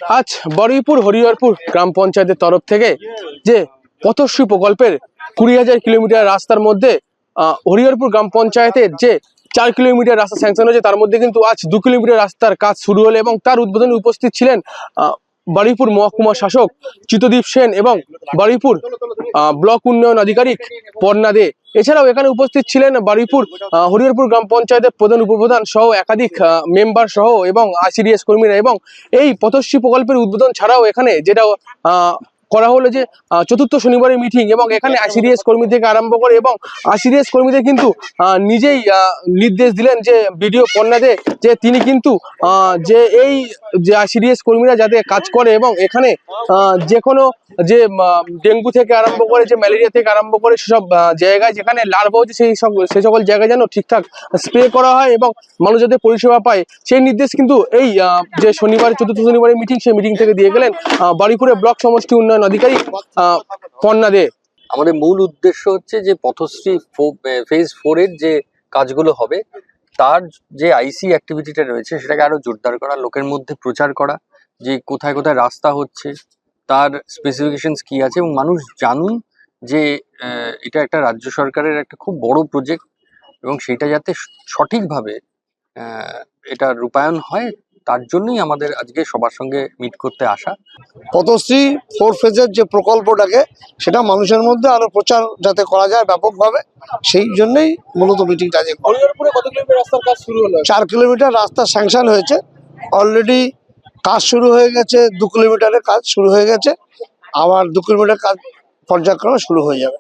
আজ বড়ইপুর হরিহরপুর গ্রাম পঞ্চায়েতের তরফ থেকে যে পথশ্রী প্রকল্পের 20,000 কিলোমিটার রাস্তার মধ্যে হরিহরপুর গ্রাম পঞ্চায়েতের যে 4 কিলোমিটার রাস্তা স্যাংশন হয়েছে, তার মধ্যে কিন্তু আজ 2 কিলোমিটার রাস্তার কাজ শুরু হলো এবং তার উদ্বোধনে উপস্থিত ছিলেন বারুইপুর মহকুমা শাসক চিত্তদীপ সেন এবং বারুইপুর ব্লক উন্নয়ন আধিকারিক পর্ণা দে। এছাড়াও এখানে উপস্থিত ছিলেন বারুইপুর হরিহরপুর গ্রাম পঞ্চায়েতের প্রধান উপপ্রধান সহ একাধিক মেম্বার সহ এবং আইসিডিএস কর্মীরা। এবং এই পথশ্রী প্রকল্পের উদ্বোধন ছাড়াও এখানে যেটা করা হলো যে চতুর্থ শনিবারের মিটিং, এবং এখানে আইসিডিএস কর্মী থেকে আরম্ভ করে এবং আইসিডিএস কর্মীদের কিন্তু নিজেই নির্দেশ দিলেন যে বিডিও পর্ণা দে, যে তিনি কিন্তু যে এই যে আইসিডিএস কর্মীরা যাতে কাজ করে এবং এখানে যে কোনো যে ডেঙ্গু থেকে আরম্ভ করে যে ম্যালেরিয়া থেকে আরম্ভ করে সেসব জায়গায় যেখানে লার্ভা হচ্ছে সেই সকল জায়গায় যেন ঠিকঠাক স্প্রে করা হয় এবং মানুষ যাতে পরিষেবা পায়, সেই নির্দেশ কিন্তু এই যে শনিবার চতুর্থ শনিবারের মিটিং, সেই মিটিং থেকে দিয়ে গেলেন বারুইপুরের ব্লক সমষ্টি উন্নয়ন আধিকারিক পর্ণা দে। আমাদের মূল উদ্দেশ্য হচ্ছে যে পথশ্রী ফেজ 4 এর যে কাজগুলো হবে তার যে আইসি অ্যাক্টিভিটিটা রয়েছে সেটাকে আরো জোরদার করা, লোকের মধ্যে প্রচার করা যে কোথায় কোথায় রাস্তা হচ্ছে, তার স্পেসিফিকেশনস কি আছে, এবং মানুষ জানুন যে এটা একটা রাজ্য সরকারের একটা খুব বড় প্রজেক্ট এবং সেটা যাতে সঠিকভাবে এটা রূপায়ণ হয়, তার জন্যই আমাদের আজকে সবার সঙ্গে মিট করতে আসা। পথশ্রী 4 ফেজের যে প্রকল্পটাকে সেটা মানুষের মধ্যে আরো প্রচার যাতে করা যায় ব্যাপকভাবে, সেই জন্যই মূলত মিটিংটা আজকে। হরিহরপুরে কত কিলোমিটার রাস্তার কাজ শুরু হলো? 4 কিলোমিটার রাস্তা স্যাংশন হয়েছে, অলরেডি কাজ শুরু হয়ে গেছে। 2 কিলোমিটারের কাজ শুরু হয়ে গেছে, আবার 2 কিলোমিটার কাজ পর্যায়ক্রমে শুরু হয়ে যাবে।